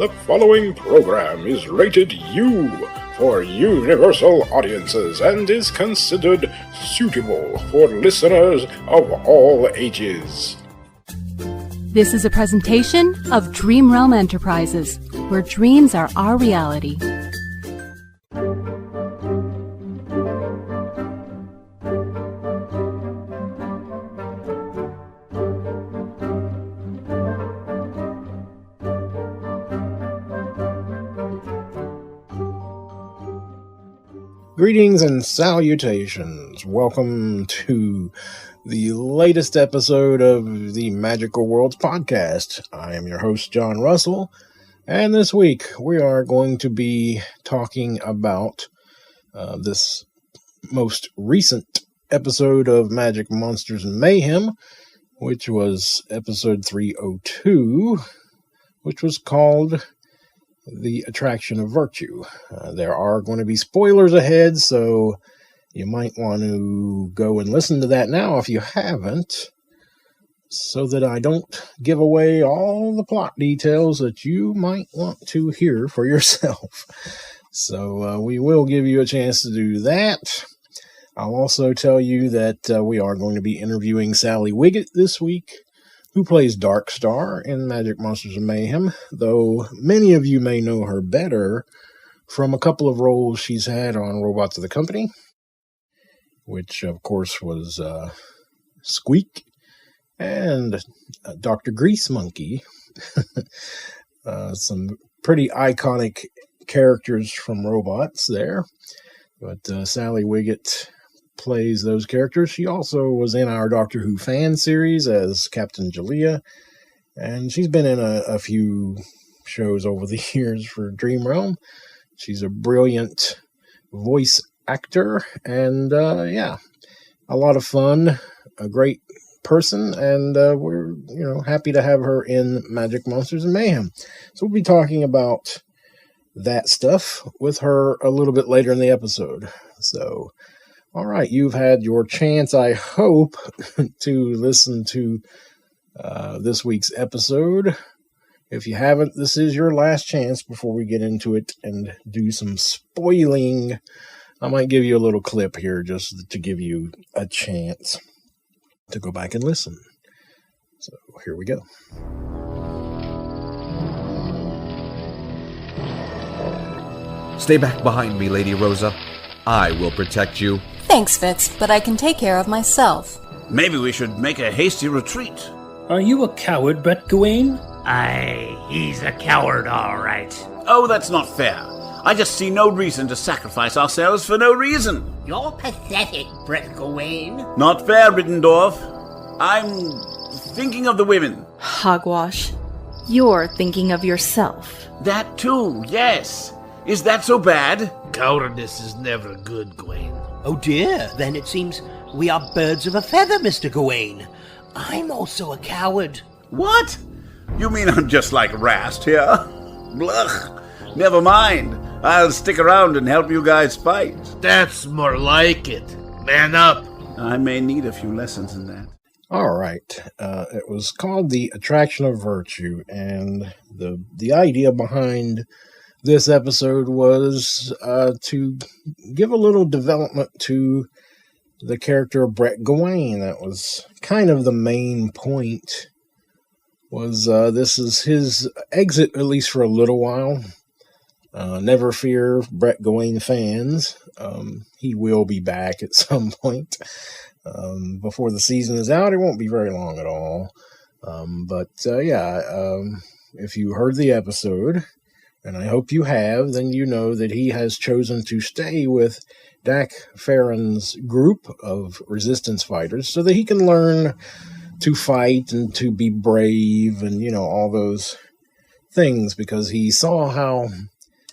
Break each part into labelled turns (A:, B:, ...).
A: The following program is rated U for universal audiences and is considered suitable for listeners of all ages.
B: This is a presentation of Dream Realm Enterprises, where dreams are our reality.
A: Greetings and salutations. Welcome to the latest episode of the Magical Worlds podcast. I am your host, Jon Russell, and this week we are going to be talking about this most recent episode of Magic, Monsters, and Mayhem, which was episode 302, which was called The Attraction of Virtue. There are going to be spoilers ahead, so you might want to go and listen to that now if you haven't, so that I don't give away all the plot details that you might want to hear for yourself. So we will give you a chance to do that. I'll also tell you that we are going to be interviewing Sally Wiget this week, who plays Darkstar in Magic, Monsters, and Mayhem, though many of you may know her better from a couple of roles she's had on Robots of the Company, which, of course, was Squeak and Dr. Grease Monkey. Some pretty iconic characters from Robots there, but Sally Wiget plays those characters. She also was in our Doctor Who fan series as Captain Jalea, and she's been in a few shows over the years for Dream Realm. She's a brilliant voice actor, and a lot of fun, a great person, and we're happy to have her in Magic, Monsters, and Mayhem. So we'll be talking about that stuff with her a little bit later in the episode. So all right, you've had your chance, I hope, to listen to this week's episode. If you haven't, this is your last chance before we get into it and do some spoiling. I might give you a little clip here just to give you a chance to go back and listen. So here we go.
C: Stay back behind me, Lady Rosa. I will protect you.
D: Thanks, Fitz, but I can take care of myself.
E: Maybe we should make a hasty retreat.
F: Are you a coward, Brett Gawain?
G: Aye, he's a coward, all right.
E: Oh, that's not fair. I just see no reason to sacrifice ourselves for no reason.
G: You're pathetic, Brett Gawain.
E: Not fair, Riddendorf. I'm thinking of the women.
H: Hogwash. You're thinking of yourself.
E: That too, yes. Is that so bad?
G: Cowardice is never good, Gawain.
I: Oh dear, then it seems we are birds of a feather, Mr. Gawain. I'm also a coward.
E: What? You mean I'm just like Rast here? Bluch. Never mind. I'll stick around and help you guys fight.
G: That's more like it. Man up.
E: I may need a few lessons in that.
A: All right. It was called The Attraction of Virtue, and the idea behind this episode was to give a little development to the character of Brett Gawain. That was kind of the main point. Was this is his exit, at least for a little while. Never fear, Brett Gawain fans. He will be back at some point. Before the season is out, it won't be very long at all. If you heard the episode, and I hope you have, then you know that he has chosen to stay with Dak Farron's group of resistance fighters so that he can learn to fight and to be brave and, all those things, because he saw how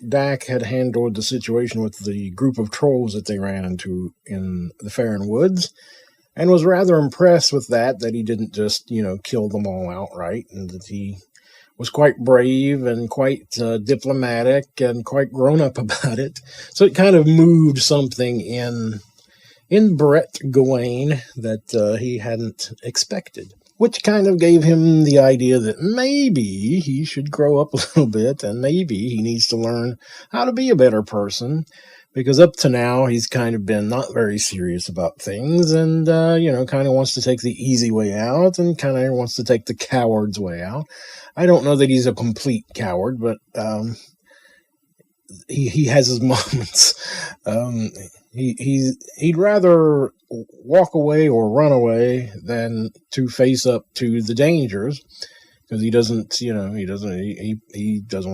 A: Dak had handled the situation with the group of trolls that they ran into in the Farron Woods, and was rather impressed with that he didn't just, kill them all outright, and that he was quite brave and quite diplomatic and quite grown up about it. So it kind of moved something in Brett Gawain that he hadn't expected. which kind of gave him the idea that maybe he should grow up a little bit and maybe he needs to learn how to be a better person, because up to now he's kind of been not very serious about things and, kind of wants to take the easy way out and kind of wants to take the coward's way out. I don't know that he's a complete coward, but he has his moments. He'd rather walk away or run away than to face up to the dangers, because he doesn't want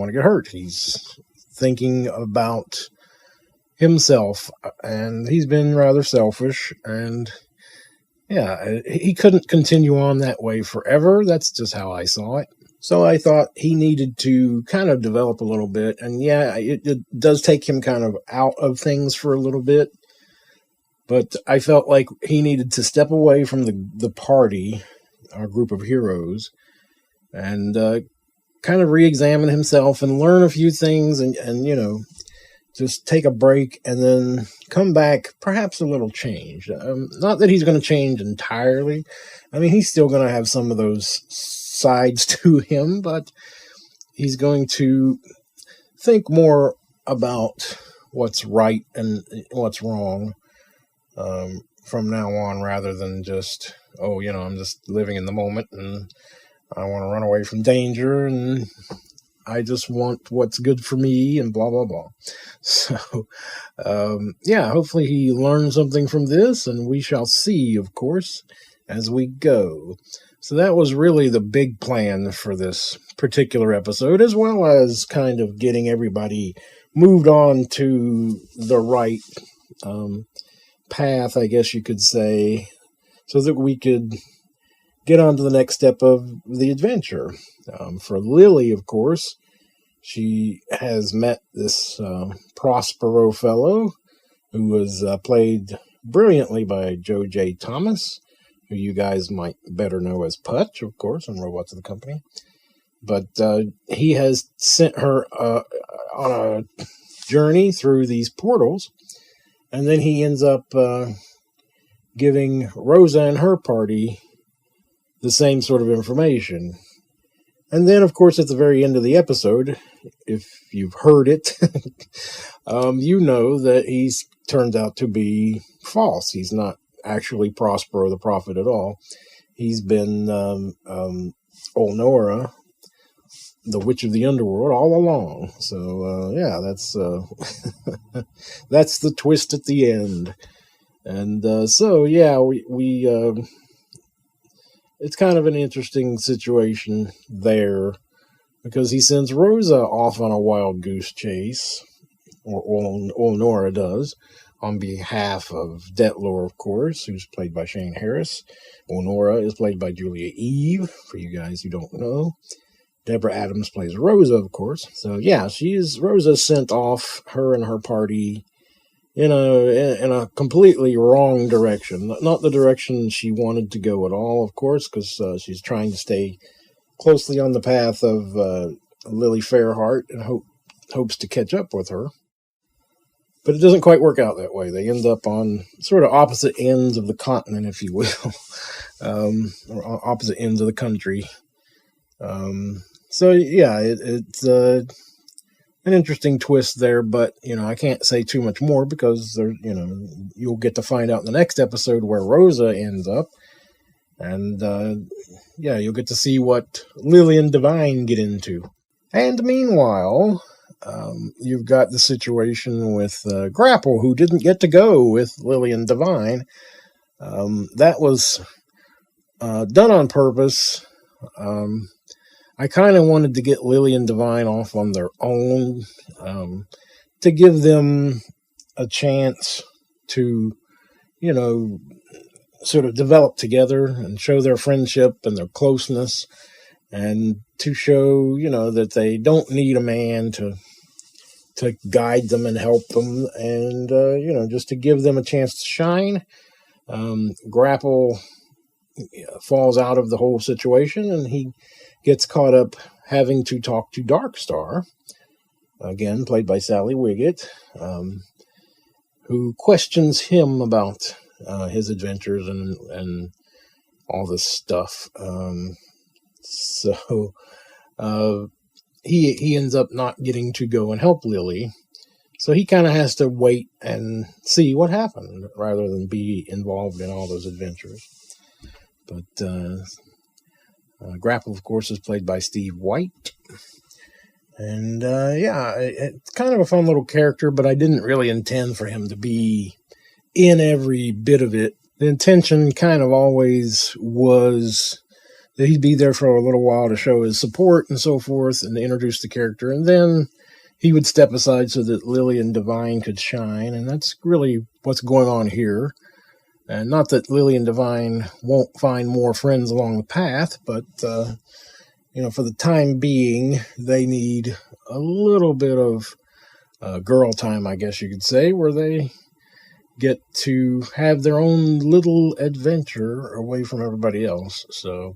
A: to get hurt. He's thinking about himself, and he's been rather selfish, and he couldn't continue on that way forever. That's just how I saw it. So I thought he needed to kind of develop a little bit. And it does take him kind of out of things for a little bit. But I felt like he needed to step away from the party, our group of heroes, and kind of re-examine himself and learn a few things and just take a break and then come back perhaps a little changed. Not that he's going to change entirely. I mean, he's still going to have some of those sides to him, but he's going to think more about what's right and what's wrong from now on, rather than just, I'm just living in the moment and I want to run away from danger and I just want what's good for me and blah, blah, blah. So, hopefully he learns something from this, and we shall see, of course, as we go. So that was really the big plan for this particular episode, as well as kind of getting everybody moved on to the right path, I guess you could say, so that we could get on to the next step of the adventure. For Lily, of course, she has met this Prospero fellow who was played brilliantly by Joe J. Thomas, who you guys might better know as Putch, of course, in Robots of the Company. But he has sent her on a journey through these portals, and then he ends up giving Rosa and her party the same sort of information. And then, of course, at the very end of the episode, if you've heard it, you know that he's turned out to be false. He's not actually Prospero the Prophet at all. He's been Olnora, the Witch of the Underworld, all along. So, that's that's the twist at the end. And we it's kind of an interesting situation there, because he sends Rosa off on a wild goose chase, or Olnora does, on behalf of Detlor, of course, who's played by Shane Harris. Olnora is played by Julia Eve, for you guys who don't know. Deborah Adams plays Rosa, of course. So, Rosa sent off, her and her party, in a completely wrong direction. Not the direction she wanted to go at all, of course, because she's trying to stay closely on the path of Lily Fairheart and hopes to catch up with her. But it doesn't quite work out that way. They end up on sort of opposite ends of the continent, if you will, or opposite ends of the country. It's an interesting twist there, but, I can't say too much more, because you'll get to find out in the next episode where Rosa ends up. And, you'll get to see what Lily and Divine get into. And meanwhile, you've got the situation with Grapple, who didn't get to go with Lily and Divine. That was done on purpose. I kind of wanted to get Lily and Divine off on their own, to give them a chance to, sort of develop together and show their friendship and their closeness, and to show, that they don't need a man to guide them and help them, and, just to give them a chance to shine. Grapple falls out of the whole situation, and he gets caught up having to talk to Darkstar, again played by Sally Wiget, who questions him about his adventures and all this stuff. So he ends up not getting to go and help Lily. So he kind of has to wait and see what happened rather than be involved in all those adventures. But Grapple, of course, is played by Steve White. And it's kind of a fun little character, but I didn't really intend for him to be in every bit of it. The intention kind of always was that he'd be there for a little while to show his support and so forth and to introduce the character. And then he would step aside so that Lily and Divine could shine. And that's really what's going on here. And not that Lily and Divine won't find more friends along the path, but, for the time being, they need a little bit of girl time, I guess you could say, where they get to have their own little adventure away from everybody else. So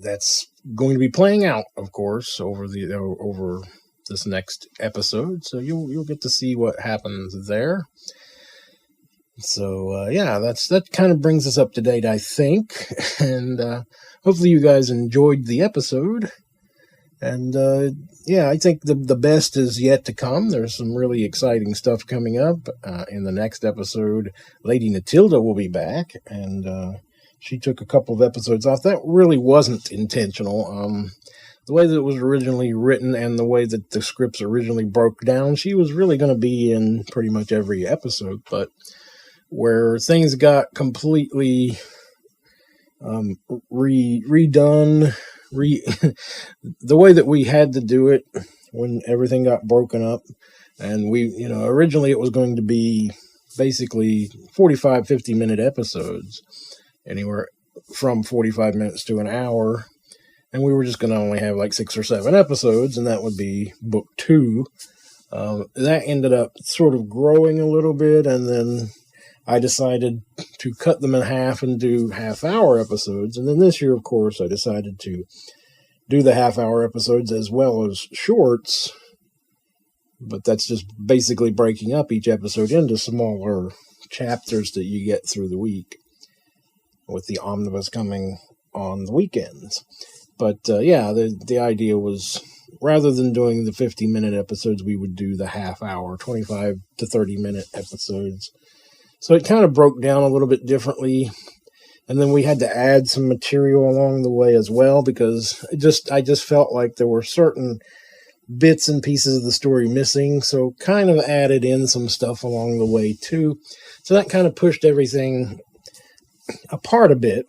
A: that's going to be playing out, of course, over this next episode. So you'll get to see what happens there. So that kind of brings us up to date, I think, and hopefully you guys enjoyed the episode. And I think the best is yet to come. There's some really exciting stuff coming up. In the next episode, Lady Natilda will be back, and she took a couple of episodes off. That really wasn't intentional. The way that it was originally written and the way that the scripts originally broke down, she was really going to be in pretty much every episode, but where things got completely redone, the way that we had to do it when everything got broken up. And originally it was going to be basically 45, 50-minute episodes, anywhere from 45 minutes to an hour. And we were just going to only have like 6 or 7 episodes, and that would be book 2. That ended up sort of growing a little bit, and then I decided to cut them in half and do half-hour episodes. And then this year, of course, I decided to do the half-hour episodes as well as shorts. But that's just basically breaking up each episode into smaller chapters that you get through the week, with the omnibus coming on the weekends. But the idea was, rather than doing the 50-minute episodes, we would do the half-hour, 25 to 30-minute episodes. So it kind of broke down a little bit differently. And then we had to add some material along the way as well, because I just felt like there were certain bits and pieces of the story missing. So kind of added in some stuff along the way too. So that kind of pushed everything apart a bit,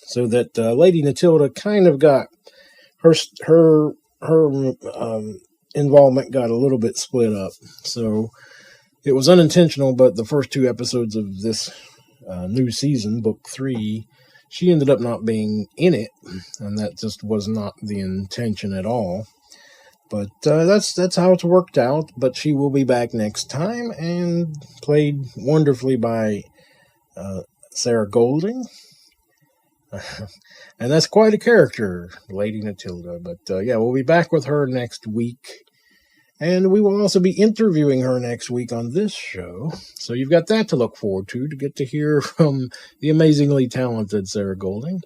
A: so that Lady Natilda kind of got her involvement got a little bit split up. So it was unintentional, but the first 2 episodes of this new season, book 3, she ended up not being in it, and that just was not the intention at all. But that's how it's worked out. But she will be back next time, and played wonderfully by Sarah Golding. And that's quite a character, Lady Natilda. But we'll be back with her next week. And we will also be interviewing her next week on this show. So you've got that to look forward to get to hear from the amazingly talented Sarah Golding.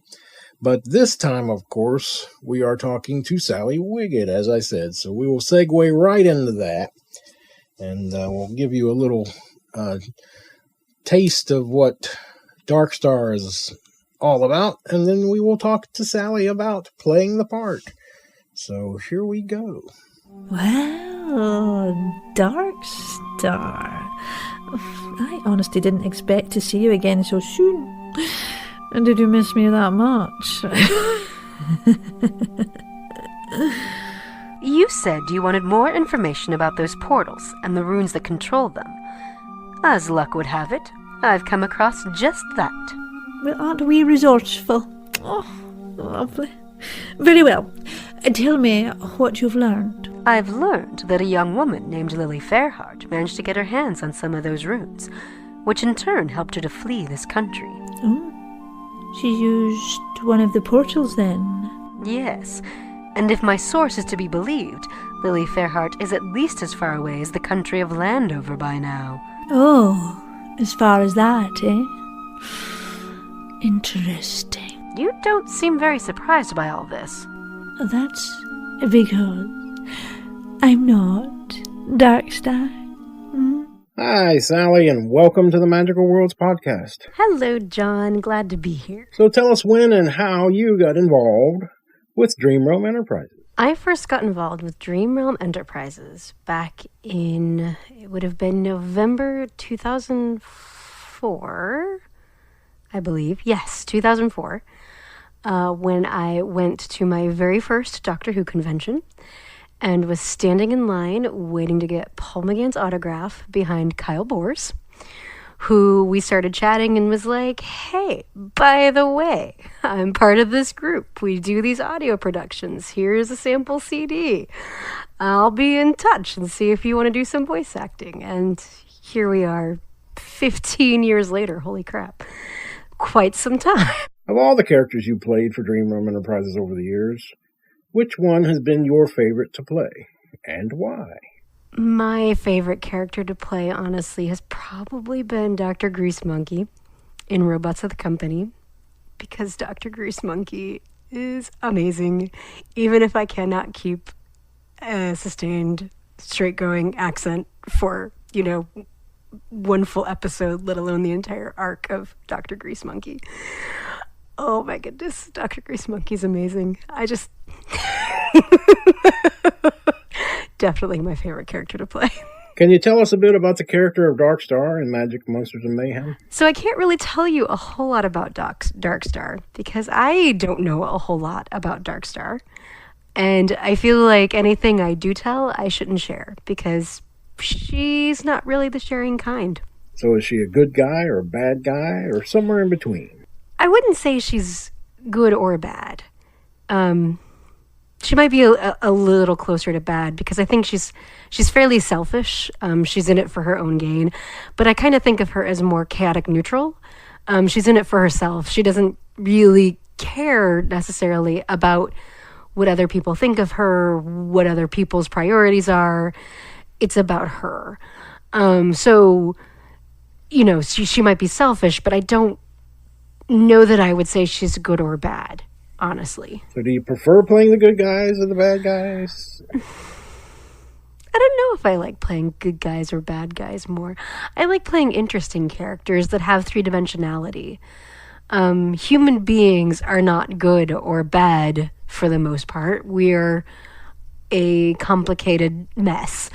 A: But this time, of course, we are talking to Sally Wiget, as I said. So we will segue right into that. And we'll give you a little taste of what Darkstar is all about. And then we will talk to Sally about playing the part. So here we go.
J: Well, Darkstar. I honestly didn't expect to see you again so soon. And did you miss me that much?
B: You said you wanted more information about those portals and the runes that control them. As luck would have it, I've come across just that.
J: Well, aren't we resourceful? Oh, lovely. Very well. Tell me what you've learned.
B: I've learned that a young woman named Lily Fairheart managed to get her hands on some of those runes, which in turn helped her to flee this country.
J: Oh, she used one of the portals then?
B: Yes, and if my source is to be believed, Lily Fairheart is at least as far away as the country of Landover by now.
J: Oh, as far as that, eh? Interesting.
B: You don't seem very surprised by all this.
J: That's because I'm not Darkstar.
A: Hi, Sally, and welcome to the Magical Worlds podcast.
B: Hello, John. Glad to be here.
A: So tell us when and how you got involved with Dream Realm Enterprises.
B: I first got involved with Dream Realm Enterprises back in, it would have been November 2004, I believe. Yes, 2004, when I went to my very first Doctor Who convention and was standing in line waiting to get Paul McGann's autograph behind Kyle Boers, who we started chatting and was like, hey, by the way, I'm part of this group. We do these audio productions. Here's a sample CD. I'll be in touch and see if you want to do some voice acting. And here we are 15 years later. Holy crap. Quite some time.
A: Of all the characters you played for Dream Realm Enterprises over the years, which one has been your favorite to play, and why?
B: My favorite character to play, honestly, has probably been Dr. Grease Monkey in Robots of the Company, because Dr. Grease Monkey is amazing, even if I cannot keep a sustained, straight-going accent for, one full episode, let alone the entire arc of Dr. Grease Monkey. Oh my goodness, Dr. Grease Monkey's amazing. Definitely my favorite character to play.
A: Can you tell us a bit about the character of Darkstar in Magic, Monsters, and Mayhem?
B: So I can't really tell you a whole lot about Darkstar because I don't know a whole lot about Darkstar. And I feel like anything I do tell, I shouldn't share because she's not really the sharing kind.
A: So is she a good guy or a bad guy or somewhere in between?
B: I wouldn't say she's good or bad. She might be a little closer to bad because I think she's fairly selfish. She's in it for her own gain, but I kind of think of her as more chaotic neutral. She's in it for herself. She doesn't really care necessarily about what other people think of her, what other people's priorities are. It's about her. So, she might be selfish, but I don't know that I would say she's good or bad. Honestly.
A: So do you prefer playing the good guys or the bad guys?
B: I don't know if I like playing good guys or bad guys more. I like playing interesting characters that have three-dimensionality. Human beings are not good or bad for the most part. We're a complicated mess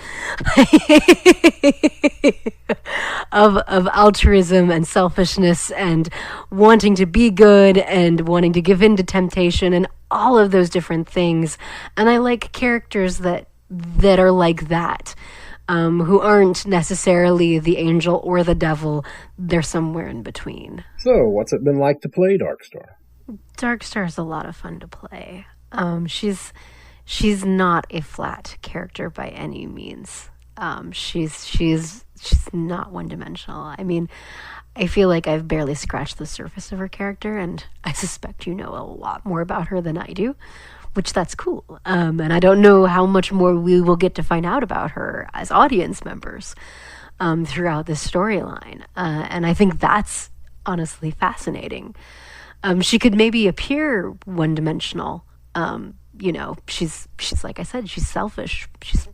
B: of altruism and selfishness and wanting to be good and wanting to give in to temptation and all of those different things. And I like characters that are like that, who aren't necessarily the angel or the devil. They're somewhere in between.
A: So what's it been like to play Darkstar?
B: Darkstar is a lot of fun to play. She's not a flat character by any means. She's not one-dimensional. I mean, I feel like I've barely scratched the surface of her character, and I suspect you know a lot more about her than I do, which that's cool. And I don't know how much more we will get to find out about her as audience members throughout this storyline. And I think that's honestly fascinating. She could maybe appear one-dimensional. She's like I said, she's selfish. She's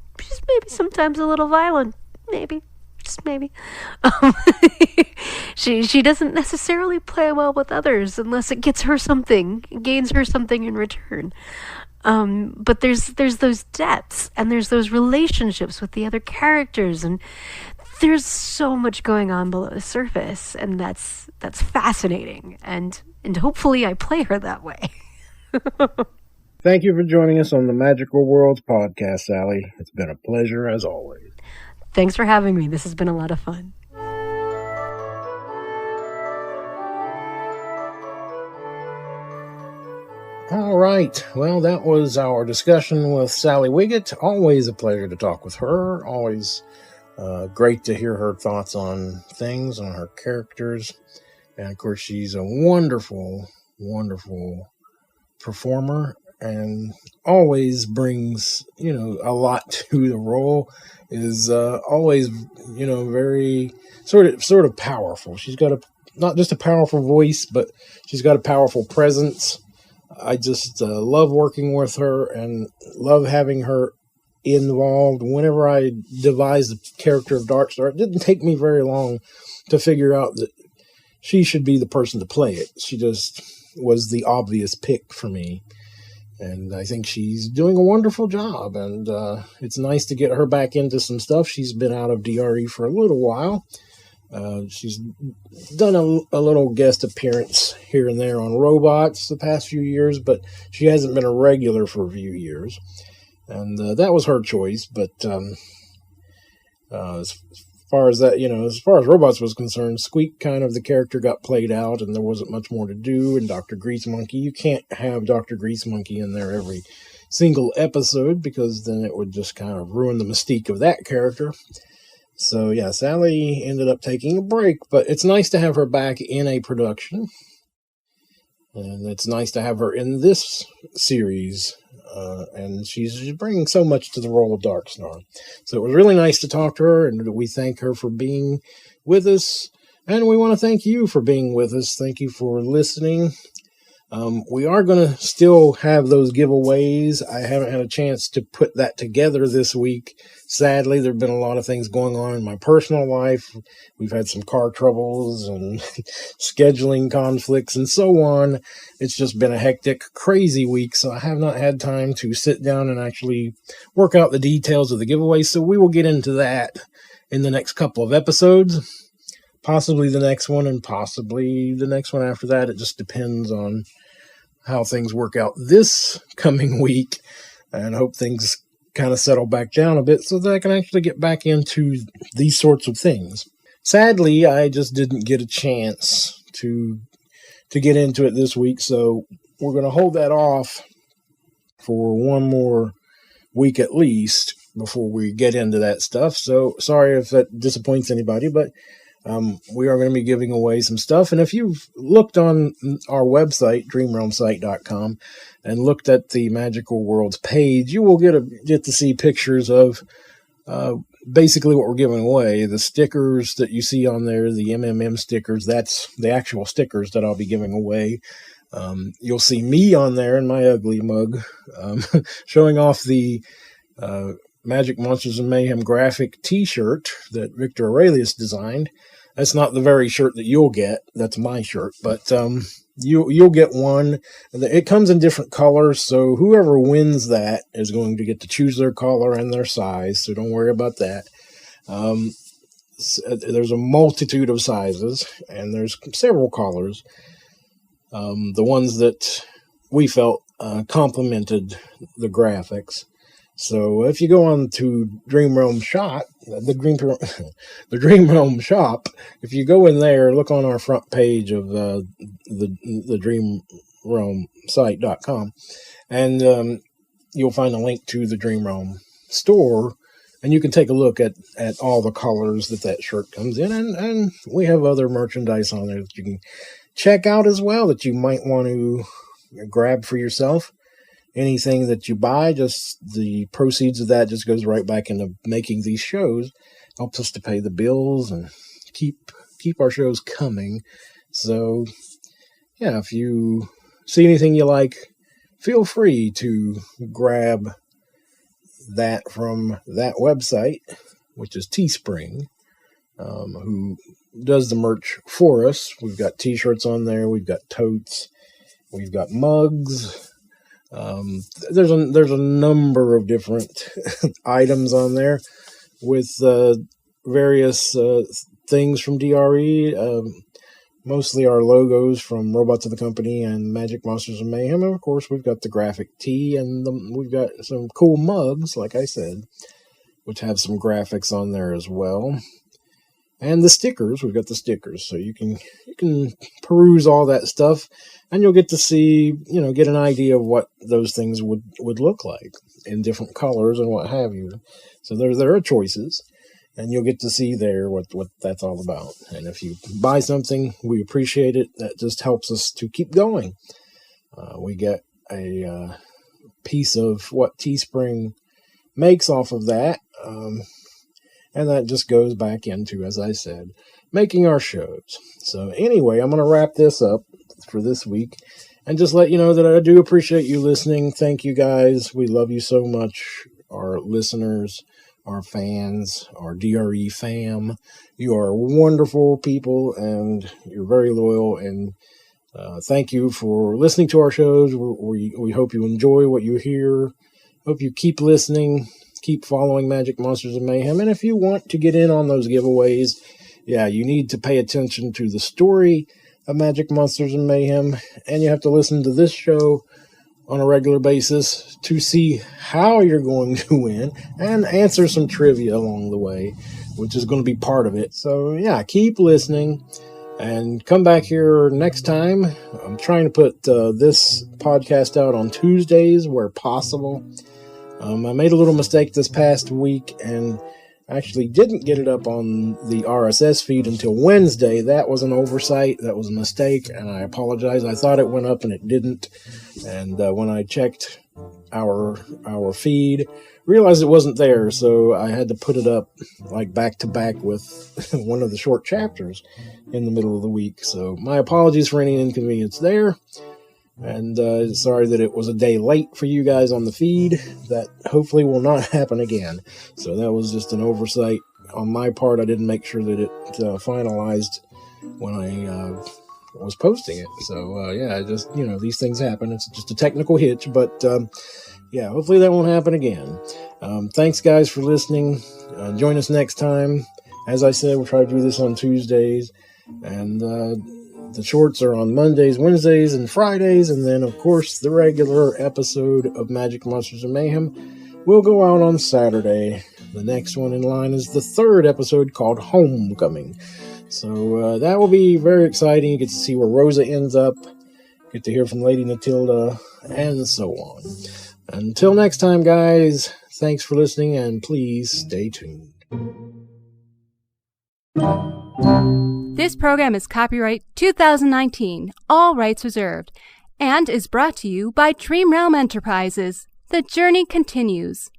B: maybe sometimes a little violent. Maybe. Just maybe. She doesn't necessarily play well with others unless it gets her something, gains her something in return. But there's those depths and there's those relationships with the other characters, and there's so much going on below the surface, and that's fascinating. And hopefully I play her that way.
A: Thank you for joining us on the Magical Worlds podcast, Sally. It's been a pleasure as always.
B: Thanks for having me. This has been a lot of fun.
A: All right. Well, that was our discussion with Sally Wiget. Always a pleasure to talk with her. Always great to hear her thoughts on things, on her characters. And, of course, she's a wonderful, wonderful performer and always brings, a lot to the role. Is always, very sort of powerful. She's got a not just a powerful voice, but she's got a powerful presence. I just love working with her and love having her involved. Whenever I devised the character of Darkstar, it didn't take me very long to figure out that she should be the person to play it. She just was the obvious pick for me. And I think she's doing a wonderful job. And it's nice to get her back into some stuff. She's been out of DRE for a little while. She's done a little guest appearance here and there on Robots the past few years, but she hasn't been a regular for a few years. And that was her choice. But as far as that, as far as Robots was concerned, Squeak kind of the character got played out and there wasn't much more to do. And Dr. Grease Monkey, you can't have Dr. Grease Monkey in there every single episode because then it would just kind of ruin the mystique of that character. So yeah, Sally ended up taking a break, but it's nice to have her back in a production. And it's nice to have her in this series. And she's bringing so much to the role of Darkstar. So it was really nice to talk to her, and we thank her for being with us. And we want to thank you for being with us. Thank you for listening. We are going to still have those giveaways. I haven't had a chance to put that together this week. Sadly, there have been a lot of things going on in my personal life. We've had some car troubles and scheduling conflicts and so on. It's just been a hectic, crazy week, so I have not had time to sit down and actually work out the details of the giveaway. So we will get into that in the next couple of episodes. Possibly the next one and possibly the next one after that. It just depends on how things work out this coming week, and hope things kind of settle back down a bit so that I can actually get back into these sorts of things. Sadly, I just didn't get a chance to get into it this week, so we're going to hold that off for one more week at least before we get into that stuff. So sorry if that disappoints anybody, but we are going to be giving away some stuff. And if you've looked on our website, dreamrealmsite.com, and looked at the Magical Worlds page, you will get to see pictures of basically what we're giving away. The stickers that you see on there, the MMM stickers, that's the actual stickers that I'll be giving away. You'll see me on there in my ugly mug, showing off the Magic Monsters and Mayhem graphic t-shirt that Victor Aurelius designed. That's not the very shirt that you'll get. That's my shirt, but you'll get one. It comes in different colors, so whoever wins that is going to get to choose their color and their size, so don't worry about that. There's a multitude of sizes, and there's several colors. The ones that we felt complemented the graphics. So if you go on to Dream Realm Shop, the Dream Realm Shop, if you go in there, look on our front page of the dreamrealmsite.com, and you'll find a link to the Dream Realm store, and you can take a look at all the colors that shirt comes in, and we have other merchandise on there that you can check out as well that you might want to grab for yourself. Anything that you buy, just the proceeds of that just goes right back into making these shows. Helps us to pay the bills and keep our shows coming. So, yeah, if you see anything you like, feel free to grab that from that website, which is Teespring, who does the merch for us. We've got t-shirts on there. We've got totes. We've got mugs. There's a number of different items on there with various things from DRE, mostly our logos from Robots of the Company and Magic Monsters and Mayhem. And of course, we've got the graphic tee, and we've got some cool mugs, like I said, which have some graphics on there as well. And the stickers, we've got the stickers, so you can peruse all that stuff, and you'll get to see, get an idea of what those things would look like in different colors and what have you. So there are choices, and you'll get to see there what that's all about. And if you buy something, we appreciate it. That just helps us to keep going. We get a piece of what Teespring makes off of that. And that just goes back into, as I said, making our shows. So anyway, I'm going to wrap this up for this week and just let you know that I do appreciate you listening. Thank you guys. We love you so much, our listeners, our fans, our DRE fam. You are wonderful people and you're very loyal, and thank you for listening to our shows. We hope you enjoy what you hear. Hope you keep listening, keep following Magic Monsters and Mayhem. And if you want to get in on those giveaways, yeah, you need to pay attention to the story of Magic Monsters and Mayhem, and you have to listen to this show on a regular basis to see how you're going to win and answer some trivia along the way, which is going to be part of it. So yeah, keep listening and come back here next time. I'm trying to put this podcast out on Tuesdays where possible. I made a little mistake this past week and actually didn't get it up on the RSS feed until Wednesday. That was an oversight. That was a mistake, and I apologize. I thought it went up and it didn't. And when I checked our feed, realized it wasn't there, so I had to put it up like back to back with one of the short chapters in the middle of the week. So my apologies for any inconvenience there. And sorry that it was a day late for you guys on the feed. That hopefully will not happen again. So that was just an oversight on my part. I didn't make sure that it finalized when I was posting it. So yeah, just, these things happen. It's just a technical hitch, but yeah, hopefully that won't happen again. Thanks guys for listening. Join us next time. As I said, we'll try to do this on Tuesdays, and the shorts are on Mondays, Wednesdays, and Fridays, and then, of course, the regular episode of Magic Monsters and Mayhem will go out on Saturday. The next one in line is the third episode called Homecoming. So that will be very exciting. You get to see where Rosa ends up, get to hear from Lady Natilda, and so on. Until next time, guys, thanks for listening, and please stay tuned.
K: This program is copyright 2019, all rights reserved, and is brought to you by Dream Realm Enterprises. The journey continues.